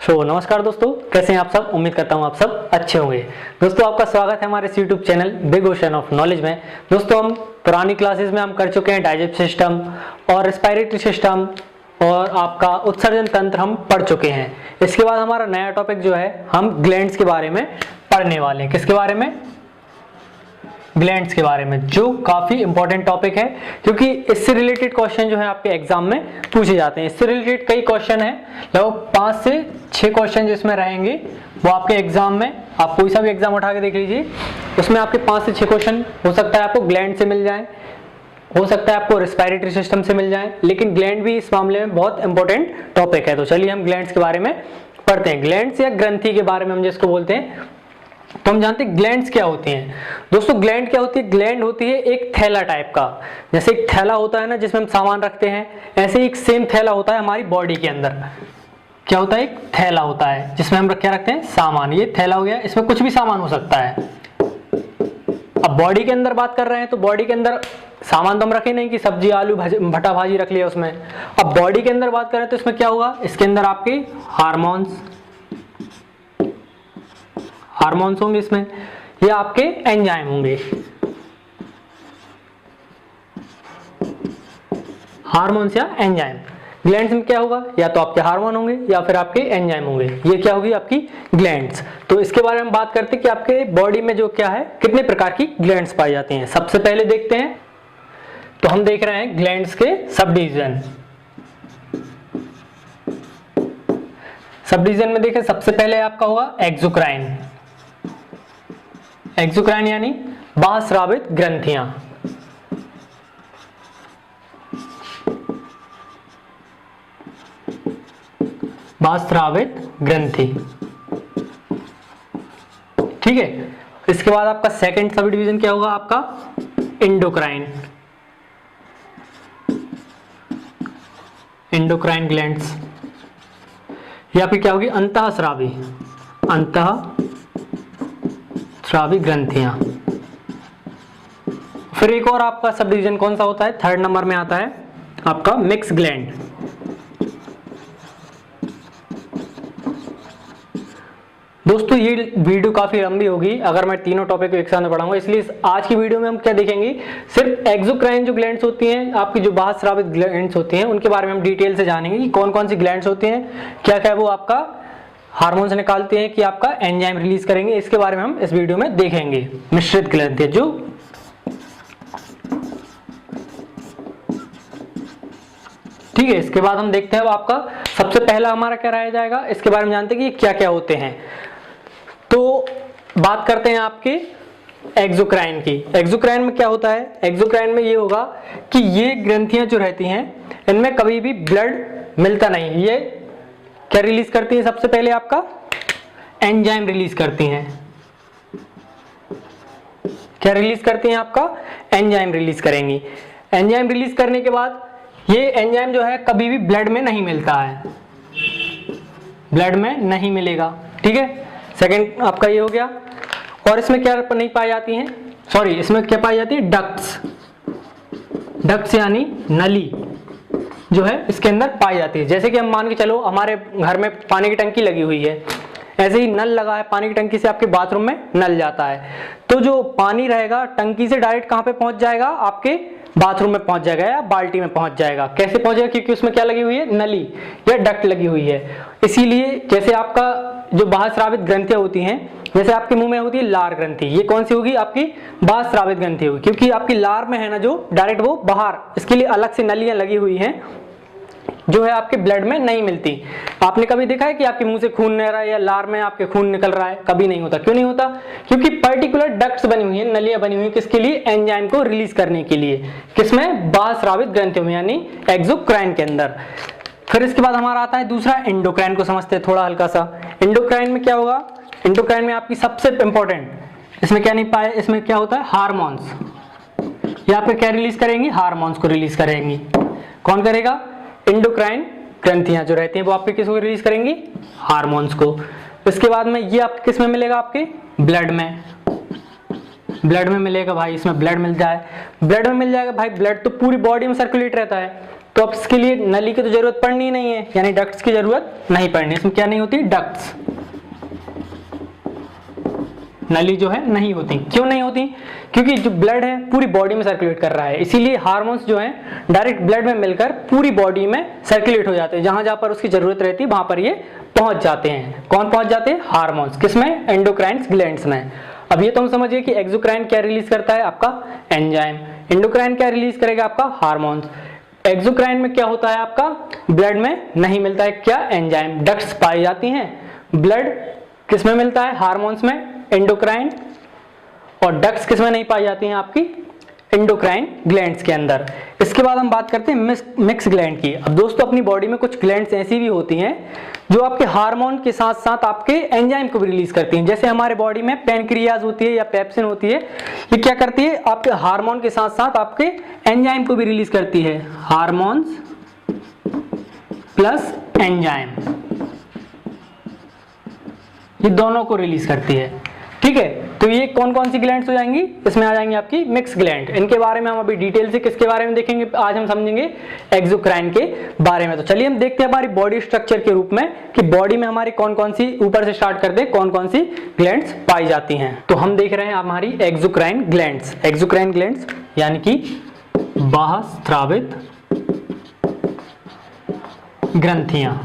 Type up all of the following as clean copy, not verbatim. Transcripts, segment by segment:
नमस्कार दोस्तों, कैसे हैं आप सब। उम्मीद करता हूं आप सब अच्छे होंगे। दोस्तों आपका स्वागत है हमारे YouTube channel big ocean of knowledge में। दोस्तों हम पुरानी क्लासेस में हम कर चुके हैं डाइजेस्ट सिस्टम और रेस्पिरेटरी सिस्टम और आपका उत्सर्जन तंत्र हम पढ़ चुके हैं। इसके बाद हमारा नया टॉपिक जो है हम ग्लैंड्स के बारे में पढ़ने वाले हैं। किसके बारे में? ग्लैंड्स के बारे में, जो काफी इंपॉर्टेंट टॉपिक है क्योंकि इससे रिलेटेड क्वेश्चन जो है आपके एग्जाम में पूछे जाते हैं। इससे रिलेटेड कई क्वेश्चन हैं, लगभग 5 से 6 क्वेश्चन जिसमें रहेंगे वो आपके एग्जाम में। आप कोई सा भी एग्जाम उठा के देख लीजिए, उसमें आपके 5 से 6 क्वेश्चन हो सकता है आपको ग्लैंड से मिल जाए, हो सकता है आपको रेस्पिरेटरी सिस्टम से मिल जाए, लेकिन ग्लैंड भी इस मामले में बहुत इंपॉर्टेंट टॉपिक है। तो चलिए हम ग्लैंड्स के बारे में पढ़ते हैं। ग्लैंड्स या ग्रंथि के बारे में हम जिसको बोलते हैं, तो हम जानते हैं ग्लैंड्स क्या होती हैं। दोस्तों ग्लैंड क्या होती है? ग्लैंड होती है एक थैला टाइप का। जैसे एक थैला होता है ना जिसमें हम सामान रखते हैं, ऐसे एक सेम थैला होता है हमारी बॉडी के अंदर। क्या होता है? एक थैला होता है जिसमें हम क्या रखते हैं? सामान। ये थैला हो गया, इसमें कुछ भी सामान हो सकता है। अब बॉडी के अंदर बात कर रहे हैं तो बॉडी के अंदर सामान तो हम रखे नहीं कि सब्जी आलू भटा भाजी रख लिया उसमें। अब बॉडी के अंदर बात करें तो इसमें क्या होगा? इसके अंदर आपके हार्मोन्स होंगे, इसमें ये आपके एंजाइम होंगे। हार्मोन्स या एंजाइम। ग्लैंड्स में क्या होगा? या तो आपके हार्मोन होंगे या फिर आपके एंजाइम होंगे। ये क्या होगी? आपकी ग्लैंड्स। तो इसके बारे में बात करते हैं कि आपके बॉडी में जो क्या है, कितने प्रकार की ग्लैंड्स पाई जाती हैं। सबसे पहले देखते हैं, तो हम देख रहे हैं ग्लैंड्स के सब डिवीजन। सब डिवीजन में देखें, सबसे पहले आपका होगा एक्सोक्राइन। एक्सोक्राइन यानी बाह्यस्रावित ग्रंथियां। बाह्यस्रावित ग्रंथि, ठीक है। इसके बाद आपका सेकंड सब डिवीजन क्या होगा? आपका एंडोक्राइन। एंडोक्राइन ग्लैंड्स, या फिर क्या होगी? अंतःस्रावी। अंतःस्रावी ग्रंथियां। फिर एक और आपका सब डिवीजन कौन सा होता है? थर्ड नंबर में आता है आपका मिक्स ग्लैंड। दोस्तों ये वीडियो काफी लंबी होगी अगर मैं तीनों टॉपिक को एक साथ में पढ़ाऊंगा, इसलिए आज की वीडियो में हम क्या देखेंगे? सिर्फ एक्सोक्राइन जो ग्लैंड्स होती हैं, आपकी जो बाह्यस्रावित ग्लैंड्स होती हैं, उनके बारे में हम डिटेल से जानेंगे कि कौन कौन सी ग्लैंड्स होती हैं, क्या क्या वो आपका हार्मोन्स निकालते हैं, कि आपका एंजाइम रिलीज करेंगे। इसके बारे में हम इस वीडियो में देखेंगे। मिश्रित ग्रंथियां जो ठीक है। इसके बाद हम देखते हैं अब आपका सबसे पहला हमारा क्या रह जाएगा, इसके बारे में जानते हैं कि क्या क्या होते हैं। तो बात करते हैं आपके एक्सोक्राइन की। एक्सोक्राइन में क्या होता है? एक्सोक्राइन में ये होगा कि ये ग्रंथियां जो रहती हैं इनमें कभी भी ब्लड मिलता नहीं। ये क्या रिलीज करती हैं? सबसे पहले आपका एंजाइम रिलीज करती हैं। क्या रिलीज करती हैं? आपका एंजाइम रिलीज करेंगी। एंजाइम रिलीज करने के बाद ये एंजाइम जो है कभी भी ब्लड में नहीं मिलता है, ब्लड में नहीं मिलेगा, ठीक है। सेकंड आपका ये हो गया। और इसमें क्या नहीं पाई जाती हैं? सॉरी, इसमें क्या पाई जाती है? डक्ट्स। डक्ट्स यानी नली जो है इसके अंदर पाई जाती है। जैसे कि हम मान के चलो हमारे घर में पानी की टंकी लगी हुई है, ऐसे ही नल लगा है, पानी की टंकी से आपके बाथरूम में नल जाता है, तो जो पानी रहेगा टंकी से डायरेक्ट कहां पे पहुंच जाएगा? आपके बाथरूम में पहुंच जाएगा या बाल्टी में पहुंच जाएगा। कैसे पहुंचेगा? क्योंकि उसमें क्या लगी हुई है? नली या डक्ट लगी हुई है। इसीलिए जैसे आपका जो बाह्यस्रावित ग्रंथियां होती हैं, जैसे आपके मुंह में होती है लार ग्रंथि, ये कौन सी होगी? आपकी बाह्यस्रावित ग्रंथि होगी, क्योंकि आपकी लार में है ना जो डायरेक्ट वो बाहर, इसके लिए अलग से नलियां लगी हुई हैं जो है आपके ब्लड में नहीं मिलती। आपने कभी देखा है कि आपके मुंह से खून नहीं रहा है या लार में आपके खून निकल रहा है? कभी नहीं होता। क्यों नहीं होता? क्योंकि पर्टिकुलर डक्ट्स बनी हुई हैं, नलियां बनी हुई हैं, किसके लिए? एंजाइम को रिलीज करने के लिए। किसमें? बाह्यस्रावित ग्रंथियों में यानी एक्सोक्राइन के अंदर। फिर इसके बाद हमारा आता है दूसरा एंडोक्राइन को समझते हैं थोड़ा हल्का सा। एंडोक्राइन में क्या होगा? एंडोक्राइन में आपकी सबसे इंपॉर्टेंट, इसमें क्या नहीं पाए? इसमें क्या होता है? हार्मोन्स। यहाँ पे क्या रिलीज करेंगी? हार्मोन्स को रिलीज करेंगी। कौन करेगा? एंडोक्राइन ग्रंथियां जो रहती हैं वो आपके किसको रिलीज करेंगी? हार्मोन्स को। इसके बाद में ये आप किस में मिलेगा? आपके ब्लड में। ब्लड में मिलेगा भाई, इसमें ब्लड मिल जाए, ब्लड में मिल जाएगा भाई। ब्लड तो पूरी बॉडी में सर्कुलेट रहता है, तो अब इसके लिए नली की तो जरूरत पड़नी नहीं है, यानी डक्ट्स की जरूरत नहीं पड़नी। इसमें क्या नहीं होती, डक्ट्स, नली जो है नहीं होती। क्यों नहीं होती? क्योंकि जो ब्लड है पूरी बॉडी में सर्कुलेट कर रहा है, इसीलिए हार्मोन्स जो हैं डायरेक्ट ब्लड में मिलकर पूरी बॉडी में सर्कुलेट हो जाते हैं। जहां जहां पर उसकी जरूरत रहती है वहां पर ये पहुंच जाते हैं। कौन पहुंच जाते हैं? हार्मोन्स। किसमें? एंडोक्राइन ग्लैंड्स में। अब ये तुम समझिए कि एक्सोक्राइन क्या रिलीज करता है? आपका एंजाइम। एंडोक्राइन क्या रिलीज करेगा? आपका हार्मोन्स। एक्सोक्राइन में क्या होता है? आपका ब्लड में नहीं मिलता है क्या? एंजाइम। डक्ट्स पाई जाती हैं। ब्लड किसमें मिलता है? हार्मोन्स में, एंडोक्राइन। और डक्ट्स किसमें नहीं पाई जाती हैं? आपकी एंडोक्राइन ग्लैंड्स के अंदर। इसके बाद हम बात करते हैं मिक्स ग्लैंड की। अब दोस्तों अपनी बॉडी में कुछ ग्लैंड्स ऐसी भी होती हैं जो आपके हार्मोन के साथ साथ आपके एंजाइम को भी रिलीज करती हैं। जैसे हमारे बॉडी में पैनक्रियाज होती है या पेप्सिन होती है, ये क्या करती है? आपके हार्मोन के साथ साथ आपके एंजाइम को भी रिलीज करती है। हार्मोन्स प्लस एंजाइम, ये दोनों को रिलीज करती है। ठीक है, तो ये कौन कौन सी ग्लैंड्स हो जाएंगी? इसमें आ जाएंगी आपकी मिक्स ग्लैंड। इनके बारे में हम अभी डिटेल से किसके बारे में देखेंगे? आज हम समझेंगे एक्सोक्राइन के बारे में। तो चलिए हम देखते हैं हमारी बॉडी स्ट्रक्चर के रूप में कि बॉडी में हमारी कौन कौन सी, ऊपर से स्टार्ट करते हैं, कौन कौन सी ग्लैंड्स पाई जाती हैं। तो हम देख रहे हैं हमारी एक्सोक्राइन ग्लैंड्स। एक्सोक्राइन ग्लैंड्स यानी कि बाह्य स्रावित ग्रंथियां।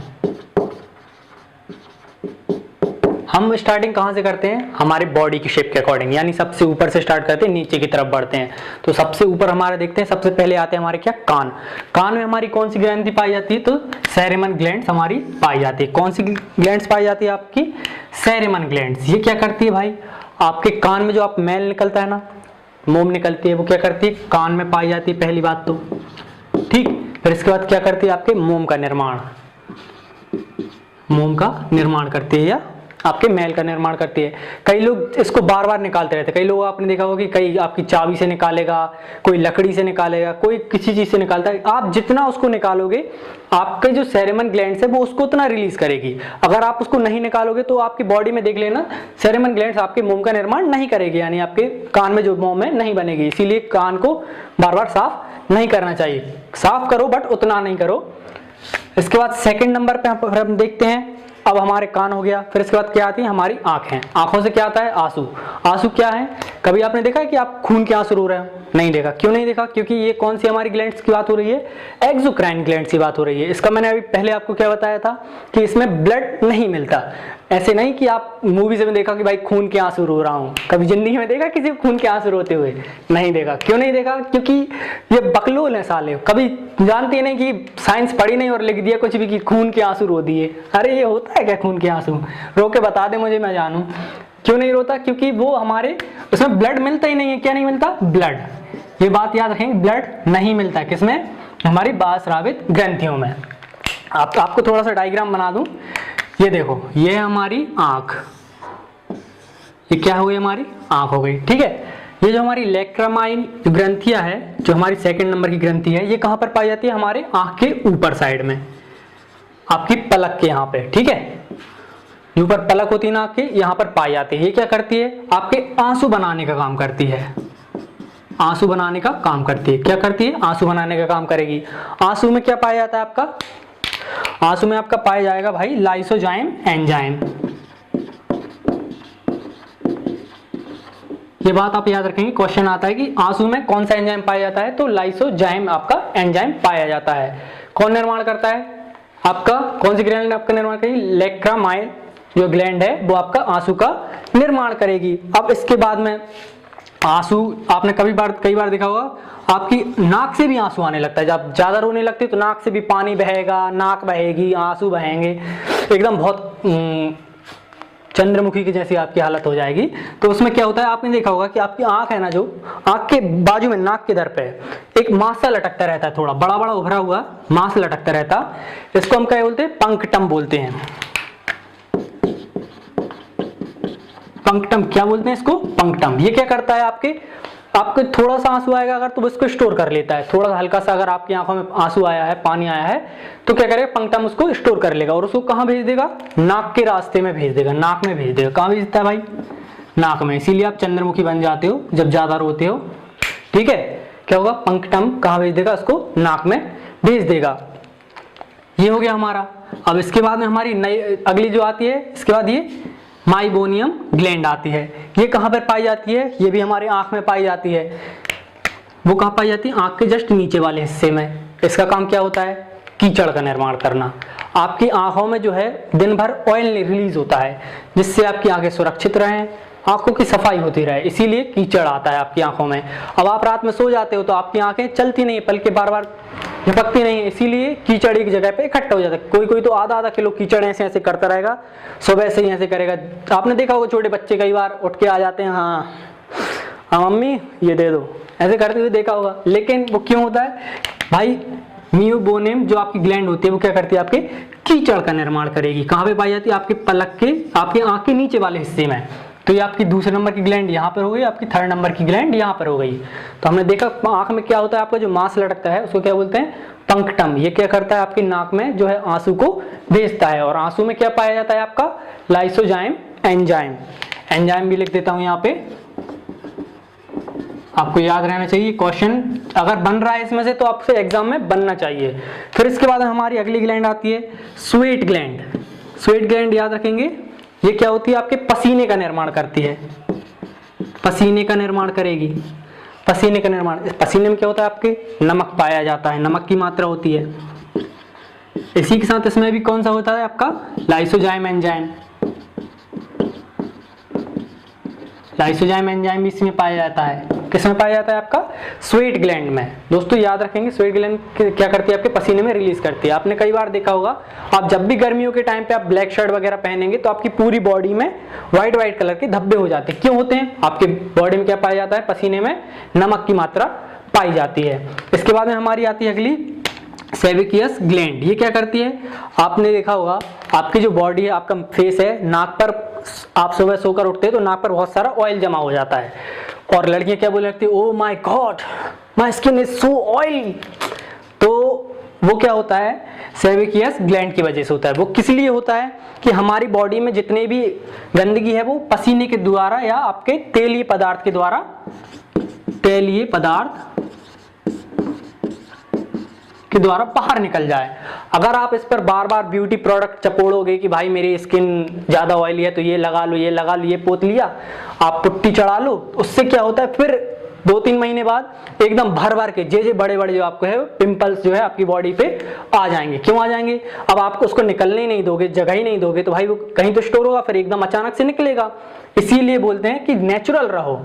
हम स्टार्टिंग कहां से करते हैं? हमारे बॉडी की शेप के अकॉर्डिंग, यानी सबसे ऊपर से स्टार्ट करते हैं, नीचे की तरफ बढ़ते हैं। तो सबसे ऊपर हमारे देखते हैं, सबसे पहले आते हैं हमारे क्या? कान। कान में हमारी कौन सी ग्रंथि पाई जाती है? तो सेरेमन ग्लैंड्स हमारी पाई जाती है। कौन सी ग्लैंड्स पाई जाती है? आपकी सेरेमन ग्लैंड्स। ये क्या करती है भाई? आपके कान में जो आप मैल निकलता है ना, मोम निकलती है, वो क्या करती है? कान में पाई जाती है, पहली बात तो। ठीक, फिर इसके बाद क्या करती है? आपके मोम का निर्माण, मोम का निर्माण करती है या आपके मैल का निर्माण करती है। कई लोग इसको बार बार निकालते रहते हैं। कई लोग आपने देखा होगा कि कई आपकी चाबी से निकालेगा, कोई लकड़ी से निकालेगा, कोई किसी चीज से निकालता है। आप जितना उसको निकालोगे, आपके जो सेरेमन ग्लैंड्स है वो उसको उतना रिलीज करेगी। अगर आप उसको नहीं निकालोगे तो आपकी बॉडी में देख लेना, सेरेमन ग्लैंड्स आपके मोम का निर्माण नहीं करेगी, यानी आपके कान में जो मोम है नहीं बनेगी। इसीलिए कान को बार बार साफ नहीं करना चाहिए। साफ करो बट उतना नहीं करो। इसके बाद सेकंड नंबर पे हम देखते हैं, अब हमारे कान हो गया। फिर इसके बाद क्या आती है? हमारी आंखें। आंखों से क्या आता है? आंसू। आंसू क्या है? कभी आपने देखा है कि आप खून के आंसू रो रहे हो? नहीं देखा। क्यों नहीं देखा? क्योंकि ये कौन सी हमारी ग्लैंड्स की बात हो रही है? एक्सोक्राइन ग्लैंड्स की बात हो रही है। इसका मैंने अभी पहले आपको क्या बताया था कि इसमें ब्लड नहीं मिलता। ऐसे नहीं कि आप मूवी से में देखा कि भाई खून के आंसू रो रहा हूं। कभी जिंदगी में देखा किसी खून के आंसू रोते हुए? नहीं देखा। क्यों नहीं देखा? क्योंकि ये बकलोल है साले, कभी जानते नहीं कि साइंस पढ़ी नहीं और लिख दिया कुछ भी कि खून के आंसू रो दिए। अरे ये होता है क्या खून के आंसू? रो के बता दे मुझे, मैं जानूं। क्यों नहीं रोता? क्योंकि वो हमारे उसमें ब्लड मिलता ही नहीं है। क्या नहीं मिलता? ब्लड। ये बात याद रखेंगे, ब्लड नहीं मिलता है। किसमें? हमारी बाह्य स्रावित ग्रंथियों में। आपको थोड़ा सा डायग्राम बना दूं। ये देखो, ये है हमारी आंख। ये क्या हो गई? हमारी आंख हो गई। ठीक है, ये जो हमारी लैक्रामाइन ग्रंथियां है, जो हमारी सेकंड नंबर की ग्रंथि है, ये कहां पर पाई जाती है? हमारे आंख के ऊपर साइड में, आपकी पलक के यहाँ पे। ठीक है, जो ऊपर पलक होती है ना आपकी, यहाँ पर पाई जाती है। ये क्या करती है? आपके आंसू बनाने का काम करती है। आंसू बनाने का काम करती है। क्या करती है? आंसू बनाने का काम करेगी। आंसू में क्या पाया जाता है आपका? आंसू में आपका पाया जाएगा भाई लाइसोजाइम एंजाइम। ये बात आप याद रखेंगे, क्वेश्चन आता है कि आंसू में कौन सा एंजाइम पाया जाता है? तो लाइसोजाइम आपका एंजाइम पाया जाता है। कौन निर्माण करता है? आपका कौन सी ग्लैंड आपका निर्माण करेगी? लैक्रामाइन जो ग्लैंड है वो आपका आंसू का निर्माण करेगी। अब इसके बाद में आंसू, आपने कई बार देखा होगा आपकी नाक से भी आंसू आने लगता है। जब ज्यादा रोने लगती है तो नाक से भी पानी बहेगा, नाक बहेगी, आंसू बहेंगे, एकदम बहुत चंद्रमुखी की जैसी आपकी हालत हो जाएगी। तो उसमें क्या होता है? आपने देखा होगा कि आपकी आंख है ना, जो आंख के बाजू में नाक के दर पे एक मांस लटकता रहता है, थोड़ा बड़ा बड़ा उभरा हुआ मांस लटकता रहता। इसको हम क्या बोलते हैं? पंक्टम बोलते हैं। पंक्टम क्या बोलते हैं इसको? पंक्टम। ये क्या करता है? आपके थोड़ा सा आंसू आएगा अगर, तो उसको स्टोर कर लेता है। थोड़ा सा हल्का सा अगर आपकी आंखों में आंसू आया है, पानी आया है, तो क्या करेगा? पंक्टम उसको स्टोर कर लेगा और उसको कहां भेज देगा? नाक के रास्ते में भेज देगा, नाक में भेज देगा। कहां भेजता है भाई? नाक में। इसीलिए आप चंद्रमुखी बन जाते हो जब ज्यादा रोते हो। ठीक है, क्या होगा? पंक्टम कहां भेज देगा? उसको नाक में भेज देगा। ये हो गया हमारा। अब इसके बाद में हमारी नई अगली जो आती है, इसके बाद ये माइबोनियम ग्लैंड आती है। ये कहाँ पर पाई जाती है? ये भी हमारे आंख में पाई जाती है। वो कहाँ पाई जाती है? आंख के जस्ट नीचे वाले हिस्से में। इसका काम क्या होता है? कीचड़ का निर्माण करना। आपकी आंखों में जो है दिन भर ऑयल रिलीज होता है, जिससे आपकी आंखें सुरक्षित रहें, आंखों की सफाई होती रहे, इसीलिए कीचड़ आता है आपकी आंखों में। अब आप रात में सो जाते हो तो आपकी आंखें चलती नहीं, पलकें बार बार झपकती नहीं, इसीलिए कीचड़ एक जगह पे इकट्ठा हो जाता है। कोई कोई तो आधा आधा किलो कीचड़ ऐसे ऐसे करता रहेगा, सुबह से ही ऐसे करेगा। आपने देखा होगा छोटे बच्चे कई बार उठ के आ जाते हैं, हाँ हाँ मम्मी ये दे दो, ऐसे करते हुए देखा होगा। लेकिन वो क्यों होता है भाई? मियोबोनियम जो आपकी ग्लैंड होती है वो क्या करती है? आपके कीचड़ का निर्माण करेगी। कहाँ पे पाई जाती है? आपके पलक के, आपके आंख के नीचे वाले हिस्से में। तो ये आपकी दूसरे नंबर की ग्लैंड यहाँ पर हो गई, आपकी थर्ड नंबर की ग्लैंड यहाँ पर हो गई। तो हमने देखा आंख में क्या होता है, आपका जो मांस लटकता है उसको क्या बोलते हैं? पंक्टम। ये क्या करता है? आपकी नाक में जो है आंसू को भेजता है। और आंसू में क्या पाया जाता है? आपका लाइसोजाइम एंजाइम। एंजाइम भी लिख देता हूं यहाँ पे, आपको याद रहना चाहिए। क्वेश्चन अगर बन रहा है इसमें से तो आपसे एग्जाम में बनना चाहिए। फिर इसके बाद हमारी अगली ग्लैंड आती है स्वेट ग्लैंड। स्वेट ग्लैंड याद रखेंगे, ये क्या होती है? आपके पसीने का निर्माण करती है। पसीने का निर्माण करेगी। पसीने का निर्माण, पसीने में क्या होता है? आपके नमक पाया जाता है, नमक की मात्रा होती है। इसी के साथ इसमें भी कौन सा होता है? आपका लाइसोजाइम एंजाइम। लाइसोजाइम एंजाइम भी इसमें पाया जाता है। किसमें पाया जाता है? आपका स्वेट ग्लैंड में। दोस्तों याद रखेंगे, स्वेट ग्लैंड क्या करती है? आपके पसीने में रिलीज करती है। आपने कई बार देखा होगा, आप जब भी गर्मियों के टाइम पे आप ब्लैक शर्ट वगैरह पहनेंगे तो आपकी पूरी बॉडी में व्हाइट व्हाइट कलर के धब्बे हो जाते हैं। क्यों होते हैं? आपके बॉडी में क्या पाया जाता है? पसीने में नमक की मात्रा पाई जाती है। इसके बाद में हमारी आती है अगली सेविकियस ग्लैंड। ये क्या करती है? आपने देखा होगा, आपकी जो बॉडी है, आपका फेस है, नाक पर आप सुबह सोकर उठते हैं तो नाक पर बहुत सारा ऑयल जमा हो जाता है और लड़कियां क्या बोलने लगती है? Oh my God, my skin is so oily. तो वो क्या होता है? सेविकियस ग्लैंड की वजह से होता है। वो किस लिए होता है? कि हमारी बॉडी में जितने भी गंदगी है वो पसीने के द्वारा या आपके तेलीय पदार्थ के द्वारा, तेलीय पदार्थ के द्वारा बाहर निकल जाए। अगर आप इस पर बार बार ब्यूटी प्रोडक्ट चपोड़ोगे कि भाई मेरी स्किन ज्यादा ऑयली है तो ये लगा लो, ये लगा लो, ये पोत लिया, आप पुट्टी चढ़ा लो, उससे क्या होता है? फिर 2-3 महीने बाद एकदम भर भर के जे बड़े बड़े जो आपको है पिंपल्स जो है आपकी बॉडी पे आ जाएंगे। क्यों आ जाएंगे? अब आपको उसको निकलने ही नहीं दोगे, जगह ही नहीं दोगे, तो भाई वो कहीं तो स्टोर होगा, फिर एकदम अचानक से निकलेगा। इसीलिए बोलते हैं कि नेचुरल रहो,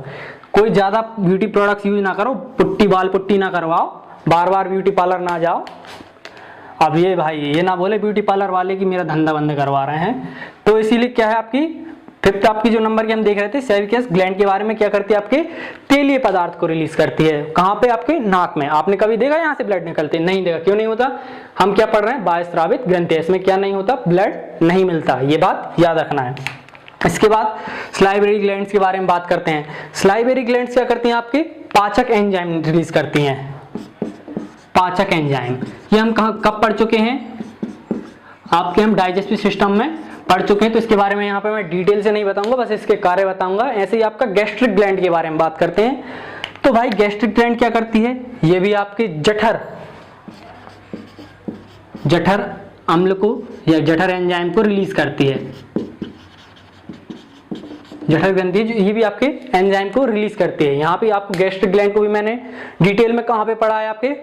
कोई ज्यादा ब्यूटी प्रोडक्ट्स यूज ना करो, पुट्टी बाल पुट्टी ना करवाओ, बार बार ब्यूटी पार्लर ना जाओ। अब ये भाई ये ना बोले ब्यूटी पार्लर वाले कि मेरा धंधा बंद करवा रहे हैं। तो इसीलिए क्या है, आपकी फिफ्थ आपकी जो नंबर की हम देख रहे थे सेविकियस ग्लैंड के बारे में, क्या करती है? आपके तेलीय पदार्थ को रिलीज करती है। कहाँ पे? आपके नाक में। आपने कभी देखा यहाँ से ब्लड निकलते? नहीं देखा। क्यों नहीं होता? हम क्या पढ़ रहे हैं? बाह्यस्रावित ग्रंथि। इसमें क्या नहीं होता? ब्लड नहीं मिलता। ये बात याद रखना है। इसके बाद सलाइवरी ग्लैंड्स के बारे में बात करते हैं। सलाइवरी ग्लैंड्स क्या करती हैं? आपके पाचक एंजाइम रिलीज करती हैं। पाचक एंजाइम ये हम कब पढ़ चुके हैं? आपके हम डाइजेस्टिव सिस्टम में पढ़ चुके हैं, तो इसके बारे में यहाँ पे मैं डिटेल से नहीं बताऊंगा, बस इसके कार्य बताऊंगा। ऐसे ही आपका गैस्ट्रिक ग्लैंड के बारे में बात करते हैं। तो भाई गैस्ट्रिक ग्लैंड क्या करती है? ये भी आपकी जठर अम्ल को या जठर एंजाइम को रिलीज करती है। जठर ग्रंथि ये भी आपके एंजाइम को रिलीज करती है। यहाँ पे आपको गैस्ट्रिक ग्लैंड को भी मैंने डिटेल में कहाँ पे पढ़ा है? आपके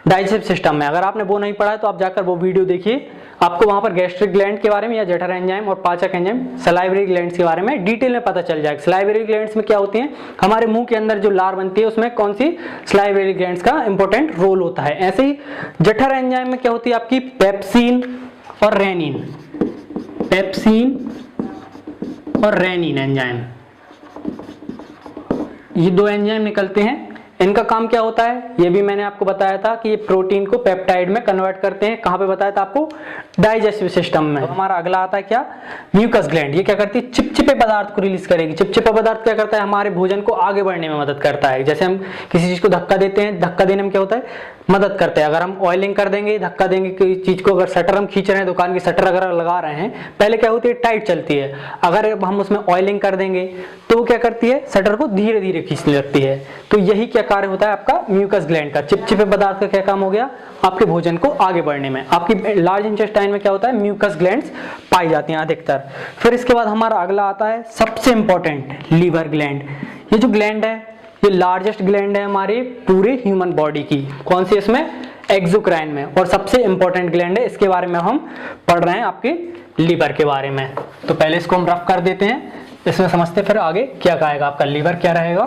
डाइजेस्टिव सिस्टम में। अगर आपने वो नहीं पढ़ा है तो आप जाकर वो वीडियो देखिए, आपको वहां पर गैस्ट्रिक ग्लैंड के बारे में या जठर एंजाइम और पाचक एंजाइम सलाइवरी ग्लैंड्स के बारे में डिटेल में पता चल जाएगा। सलाइवरी ग्लैंड्स में क्या होती हैं? हमारे मुंह के अंदर जो लार बनती है उसमें कौन सी सलाइवरी ग्लैंड्स का इंपॉर्टेंट रोल होता है। ऐसे ही जठर एंजाइम में क्या होती है? आपकी पेप्सिन और रेनिन। पेप्सिन और रेनिन एंजाइम, ये दो एंजाइम निकलते हैं। इनका काम क्या होता है? ये भी मैंने आपको बताया था कि ये प्रोटीन को पेप्टाइड में कन्वर्ट करते हैं। कहाँ पे बताया था आपको? डाइजेस्टिव सिस्टम में। तो हमारा अगला आता है क्या? Mucus gland. ये क्या करती है? चिपचिपे पदार्थ को रिलीज करेगी। चिपचिपा पदार्थ क्या करता है? हमारे भोजन को आगे बढ़ने में मदद करता है। जैसे हम किसी चीज को धक्का देते हैं, धक्का देने में क्या होता है? मदद करते हैं। अगर हम ऑयलिंग कर देंगे, धक्का देंगे किसी चीज को, अगर शटर हम खींच रहे हैं, दुकान की शटर अगर लगा रहे हैं, पहले क्या होती है? टाइट चलती है। अगर हम उसमें ऑयलिंग कर देंगे तो वो क्या करती है? शटर को धीरे धीरे खींचने लगती है। तो यही क्या कार्य होता है आपका म्यूकस ग्लैंड का। चिपचिपे पदार्थ का क्या काम हो गया, आपके भोजन को आगे बढ़ने में। आपकी लार्ज इंटेस्टाइन में क्या होता है, म्यूकस ग्लैंड्स पाई जाती हैं अधिकतर। फिर इसके बाद हमारा अगला आता है सबसे इंपॉर्टेंट लीवर ग्लैंड। ये जो ग्लैंड है ये लार्जेस्ट ग्लैंड है हमारे पूरे ह्यूमन बॉडी की। कौन सी, इसमें एक्सोक्राइन में, और सबसे इंपॉर्टेंट ग्लैंड है। इसके बारे में हम पढ़ रहे हैं आपके लीवर के बारे में। तो पहले इसको हम रफ कर देते हैं, इसमें समझते फिर आगे क्या कहेगा आपका लीवर क्या रहेगा,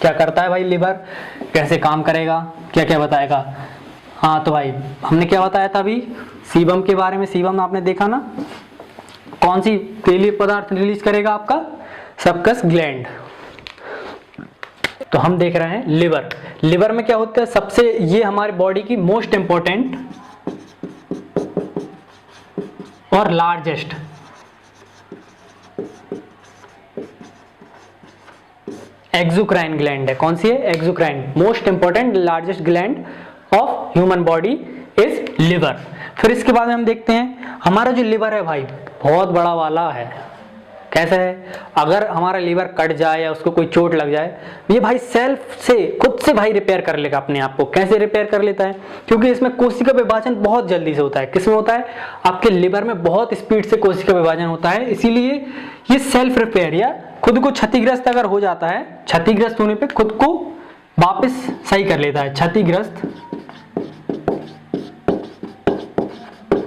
क्या करता है भाई लीवर, कैसे काम करेगा, क्या क्या बताएगा। हाँ तो भाई हमने क्या बताया था अभी सीबम के बारे में। सीबम आपने देखा ना, कौन सी तेलीय पदार्थ रिलीज करेगा आपका, सबकस ग्लैंड। तो हम देख रहे हैं लिवर। लिवर में क्या होता है सबसे, ये हमारी बॉडी की मोस्ट इंपॉर्टेंट और लार्जेस्ट एक्सोक्राइन ग्लैंड है। कौन सी है, exocrine. Most important largest gland of human body is liver. फिर इसके बाद में हम देखते हैं हमारा जो लिवर है भाई बहुत बड़ा वाला है। कैसे है, अगर हमारा लीवर कट जाए या उसको कोई चोट लग जाए, ये भाई सेल्फ से खुद से भाई रिपेयर कर लेगा अपने आप को। कैसे रिपेयर कर लेता है, क्योंकि इसमें कोशिका विभाजन बहुत जल्दी से होता है। किसमें होता है, आपके लिवर में बहुत स्पीड से कोशिका विभाजन होता है, इसीलिए ये सेल्फ रिपेयर या खुद को क्षतिग्रस्त अगर हो जाता है, क्षतिग्रस्त होने पे खुद को वापस सही कर लेता है। क्षतिग्रस्त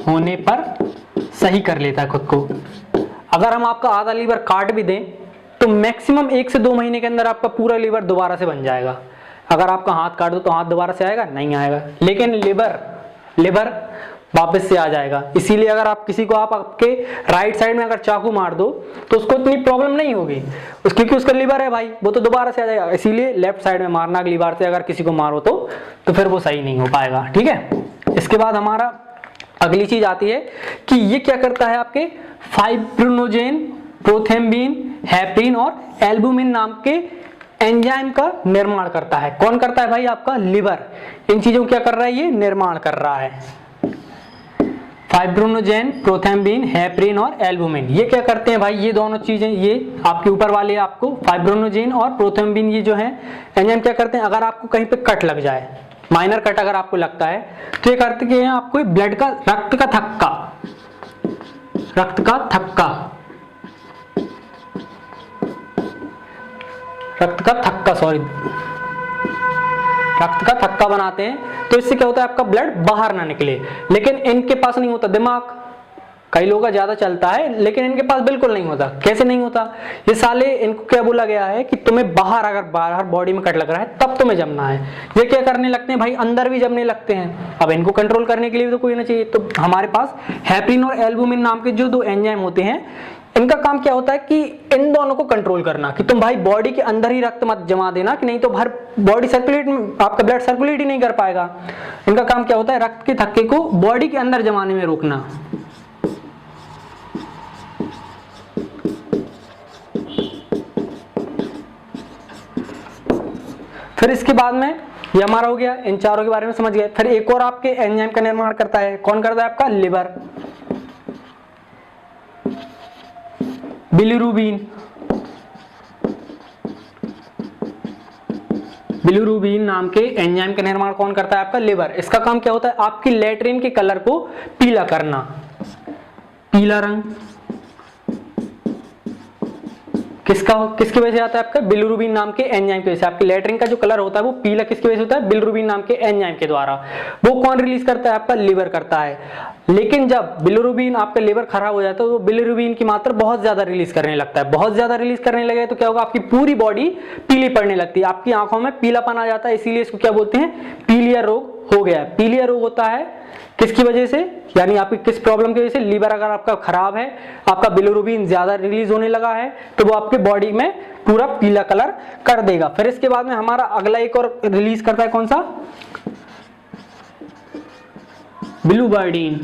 होने पर सही कर लेता है खुद को। अगर हम आपका आधा लीवर काट भी दें तो मैक्सिमम 1 से 2 महीने के अंदर आपका पूरा लीवर दोबारा से बन जाएगा। अगर आपका हाथ काट दो तो हाथ दोबारा से आएगा, नहीं आएगा, लेकिन लिवर वापस से आ जाएगा। इसीलिए अगर आप किसी को आप आपके राइट साइड में अगर चाकू मार दो तो उसको इतनी प्रॉब्लम नहीं होगी, क्योंकि उसका लिवर है भाई, वो तो दोबारा से आ जाएगा। इसीलिए लेफ्ट साइड में मारना, अगली बार से अगर किसी को मारो तो फिर वो सही नहीं हो पाएगा। ठीक है, इसके बाद हमारा अगली चीज आती है कि ये क्या करता है, आपके फाइब्रिनोजेन, प्रोथेम्बिन, हेपरिन और एल्बुमिन नाम के एंजाइम का निर्माण करता है। कौन करता है भाई, आपका लिवर। इन चीजों को क्या कर रहा है, ये निर्माण कर रहा है। फाइब्रिनोजेन, प्रोथेम्बिन, हेपरिन और एल्बुमिन, ये क्या करते हैं भाई, ये दोनों चीजें, ये आपके ऊपर वाले आपको फाइब्रिनोजेन और प्रोथेम्बिन, ये जो है एंजाइम क्या करते हैं, अगर आपको कहीं पे कट लग जाए, माइनर कट अगर आपको लगता है तो ये करते हैं आपको ब्लड का, रक्त का थक्का, रक्त का थक्का, रक्त का थक्का बनाते हैं। तो इससे क्या होता है, आपका ब्लड बाहर ना निकले। लेकिन इनके पास नहीं होता दिमाग, कई लोगों का ज्यादा चलता है लेकिन इनके पास बिल्कुल नहीं होता। कैसे नहीं होता, ये साले, इनको क्या बोला गया है कि तुम्हें बाहर, अगर बाहर बॉडी में कट लग रहा है तब तुम्हें जमना है। ये क्या करने लगते हैं भाई, अंदर भी जमने लगते हैं। अब इनको कंट्रोल करने के लिए भी तो कोई ना चाहिए। तो हमारे पास हेपरिन और एल्बुमिन नाम के जो 2 एंजाइम होते हैं, इनका काम क्या होता है कि इन दोनों को कंट्रोल करना, कि तुम भाई बॉडी के अंदर ही रक्त मत जमा देना, कि नहीं तो हर बॉडी सर्कुलेट, आपका ब्लड सर्कुलेट ही नहीं कर पाएगा। इनका काम क्या होता है, रक्त के थक्के को बॉडी के अंदर जमाने में रोकना। फिर इसके बाद में ये हमारा हो गया, इन चारों के बारे में समझ गए। फिर एक और आपके एंजाइम का निर्माण करता है, कौन करता है, आपका लिवर। बिलिरुबिन, बिलिरुबिन नाम के एंजाइम का निर्माण कौन करता है, आपका लिवर। इसका काम क्या होता है, आपकी लैट्रिन के कलर को पीला करना, पीला रंग। किसकी वजह से आता है, आपका बिलिरुबिन नाम के एंजाइम की वजह से। आपकी लैट्रिन का जो कलर होता है वो पीला किसकी वजह से होता है, बिलिरुबिन नाम के एंजाइम के द्वारा। वो कौन रिलीज करता है, आपका लिवर करता है। लेकिन जब बिलिरुबिन, आपका लिवर खराब हो जाता है तो बिलिरुबिन की मात्रा बहुत ज्यादा रिलीज करने लगता है। बहुत ज्यादा रिलीज करने लगे तो क्या होगा, आपकी पूरी बॉडी पीली पड़ने लगती है, आपकी आंखों में पीलापन आ जाता है। इसीलिए इसको क्या बोलते हैं, पीलिया रोग हो गया। पीलिया रोग होता है किसकी वजह से, यानी आपकी किस प्रॉब्लम की वजह से, लीवर अगर आपका खराब है, आपका बिलिरुबिन ज्यादा रिलीज होने लगा है तो वो आपके बॉडी में पूरा पीला कलर कर देगा। फिर इसके बाद में हमारा अगला एक और रिलीज करता है, कौन सा, बिलिरुबिन।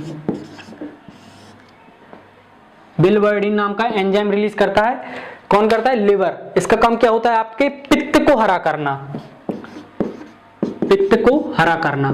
बिलिरुबिन नाम का एंजाइम रिलीज करता है, कौन करता है, लिवर। इसका काम क्या होता है, आपके पित्त को हरा करना, पित्त को हरा करना।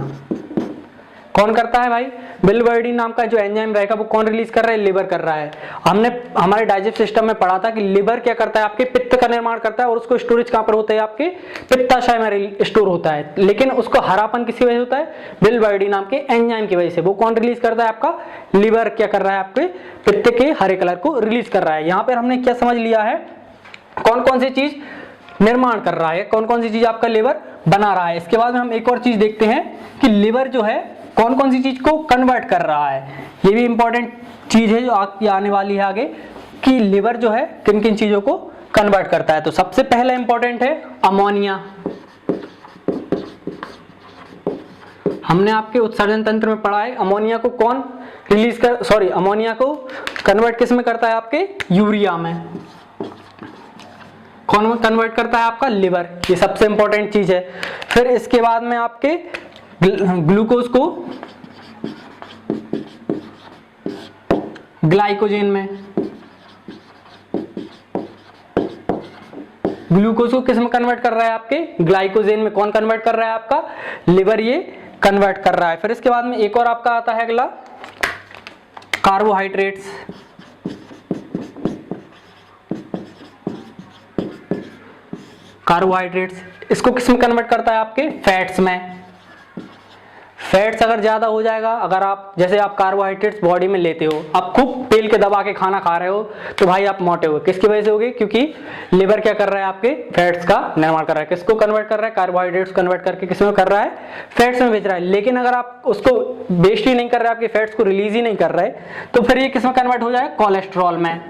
कौन करता है भाई, बिलिरुबिन नाम का जो एंजाइम रहेगा वो कौन रिलीज कर रहा है, लिवर कर रहा है। हमने हमारे डाइजेस्ट सिस्टम में पढ़ा था कि लिवर क्या करता है, आपके पित्त का निर्माण करता है और उसको स्टोरेज कहां पर होता है, आपके पित्ताशय में स्टोर होता है। लेकिन उसको हरापन किसी वजह से होता है, बिलिरुबिन नाम के एंजाइम की वजह से। वो कौन रिलीज करता है, आपका लिवर क्या कर रहा है, आपके पित्त के हरे कलर को रिलीज कर रहा है। यहां पर हमने क्या समझ लिया है, कौन कौन सी चीज निर्माण कर रहा है, कौन कौन सी चीज आपका लिवर बना रहा है। इसके बाद में हम एक और चीज देखते हैं कि लिवर जो है कौन कौन सी चीज को कन्वर्ट कर रहा है। ये भी इंपॉर्टेंट चीज है जो आपकी आने वाली है आगे, कि लिवर जो है किन किन चीजों को कन्वर्ट करता है। तो सबसे पहला इंपॉर्टेंट है अमोनिया। हमने आपके उत्सर्जन तंत्र में पढ़ा है अमोनिया को कौन अमोनिया को कन्वर्ट किस में करता है, आपके यूरिया में। कौन कन्वर्ट करता है, आपका लिवर। ये सबसे इंपॉर्टेंट चीज है। फिर इसके बाद में आपके ग्लूकोज को ग्लाइकोजेन में, ग्लूकोज को किस में कन्वर्ट कर रहा है, आपके ग्लाइकोजेन में। कौन कन्वर्ट कर रहा है, आपका लिवर ये कन्वर्ट कर रहा है। फिर इसके बाद में एक और आपका आता है अगला कार्बोहाइड्रेट्स। कार्बोहाइड्रेट्स इसको किस में कन्वर्ट करता है, आपके फैट्स में। फैट्स अगर ज्यादा हो जाएगा, अगर आप जैसे आप कार्बोहाइड्रेट्स बॉडी में लेते हो, आप खूब पेल के दबा के खाना खा रहे हो, तो भाई आप मोटे हो। किसकी वजह से होगी, क्योंकि लिवर क्या कर रहा है, आपके फैट्स का निर्माण कर रहा है। किसको कन्वर्ट कर रहा है, कार्बोहाइड्रेट्स कन्वर्ट करके किसमें कर रहा है, फैट्स में भेज रहा है। लेकिन अगर आप उसको वेस्ट ही नहीं कर रहे, आपके फैट्स को रिलीज ही नहीं कर रहे, तो फिर ये किसमें कन्वर्ट हो जाएगा, कोलेस्ट्रॉल में।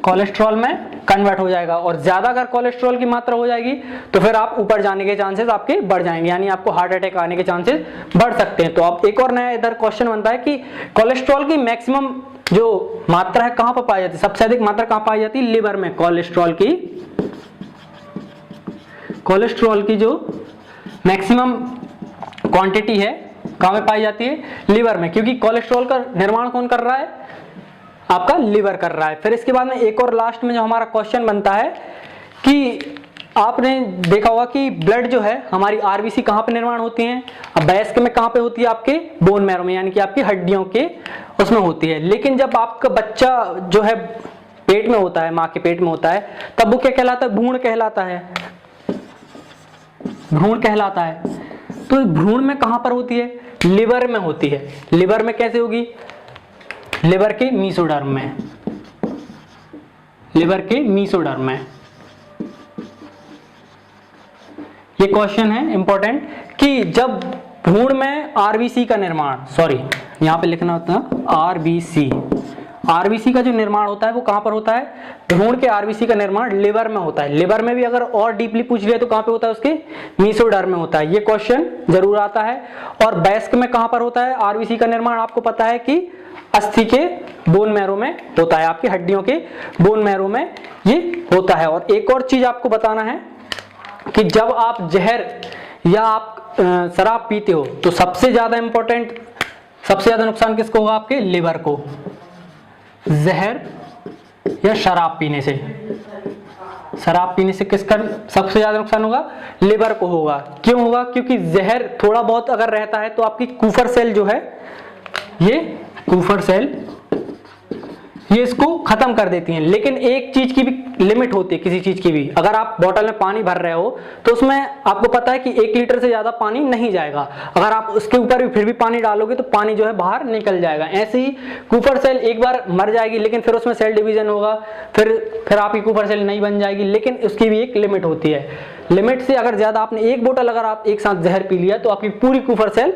कोलेस्ट्रॉल में कन्वर्ट हो जाएगा। और ज्यादा अगर कोलेस्ट्रॉल की मात्रा हो जाएगी तो फिर आप ऊपर जाने के चांसेस आपके बढ़ जाएंगे, यानी आपको हार्ट अटैक आने के चांसेस बढ़ सकते हैं। तो अब एक और नया इधर क्वेश्चन बनता है कि कोलेस्ट्रॉल की मैक्सिमम जो मात्रा है कहां पर पाई जाती है, सबसे अधिक मात्रा कहां पाई जाती है, लिवर में। कोलेस्ट्रॉल की जो मैक्सिमम क्वांटिटी है कहां पे पाई जाती है, लिवर में। क्योंकि कोलेस्ट्रॉल का निर्माण कौन कर रहा है, आपका लिवर कर रहा है। फिर इसके बाद में एक और लास्ट में जो हमारा क्वेश्चन बनता है कि आपने देखा होगा कि ब्लड जो है हमारी आरबीसी कहां पे निर्माण होती है, वयस्क में कहां पे होती है, आपके बोन मैरो में, यानी कि आपकी हड्डियों के उसमें होती है। लेकिन जब आपका बच्चा जो है पेट में होता है, माँ के पेट में होता है, तब वो क्या कहलाता है, भ्रूण कहलाता है। भ्रूण कहलाता है। तो भ्रूण में कहां पर होती है, लिवर में होती है। लिवर में कैसे होगी, लिवर के मीसोडर्म में। लिवर के मीसोडर्म में। ये क्वेश्चन है इंपॉर्टेंट कि जब भ्रूण में आरबीसी का निर्माण, यहां पे लिखना होता है आरबीसी। आरबीसी का जो निर्माण होता है वो कहां पर होता है, भ्रूण के आरबीसी का निर्माण लिवर में होता है। लिवर में भी अगर और डीपली पूछ लिया तो कहां पे होता है, उसके मीसोडर्म में होता है। ये क्वेश्चन जरूर आता है। और वयस्क में कहां पर होता है आरबीसी का निर्माण, आपको पता है कि अस्थि के बोन मैरो में होता है, आपकी हड्डियों के बोन मैरो में ये होता है। और एक और चीज आपको बताना है कि जब आप जहर या आप शराब पीते हो तो सबसे ज्यादा इंपॉर्टेंट, सबसे ज्यादा नुकसान किसको होगा, आपके लिवर को। जहर या शराब पीने से, शराब पीने से किसका सबसे ज्यादा नुकसान होगा, लिवर को होगा। क्यों होगा, क्योंकि जहर थोड़ा बहुत अगर रहता है तो आपकी कूफर सेल जो है, ये कूफर सेल ये इसको खत्म कर देती हैं। लेकिन एक चीज की भी लिमिट होती है, किसी चीज की भी। अगर आप बोतल में पानी भर रहे हो तो उसमें आपको पता है कि 1 लीटर से ज्यादा पानी नहीं जाएगा। अगर आप उसके ऊपर भी फिर भी पानी डालोगे तो पानी जो है बाहर निकल जाएगा। ऐसे ही कूफर सेल एक बार मर जाएगी, लेकिन फिर उसमें सेल डिवीजन होगा, फिर आपकी कूफर सेल नहीं बन जाएगी। लेकिन उसकी भी एक लिमिट होती है। लिमिट से अगर ज्यादा आपने एक बोतल अगर आप एक साथ जहर पी लिया तो आपकी पूरी कूफर सेल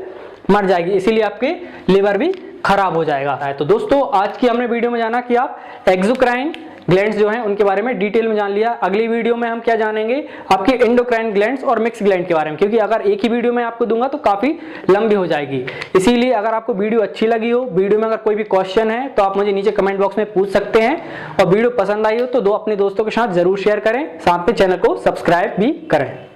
मर जाएगी, इसीलिए आपके लिवर भी खराब हो जाएगा। तो दोस्तों आज की हमने वीडियो में जाना कि आप एक्सोक्राइन ग्लैंड्स जो हैं उनके बारे में डिटेल में जान लिया। अगली वीडियो में हम क्या जानेंगे, आपके एंडोक्राइन ग्लैंड्स और मिक्स ग्लैंड के बारे में, क्योंकि अगर एक ही वीडियो में आपको दूंगा तो काफी लंबी हो जाएगी। इसीलिए अगर आपको वीडियो अच्छी लगी हो, वीडियो में अगर कोई भी क्वेश्चन है तो आप मुझे नीचे कमेंट बॉक्स में पूछ सकते हैं। और वीडियो पसंद आई हो तो अपने दोस्तों के साथ जरूर शेयर करें, साथ में चैनल को सब्सक्राइब भी करें।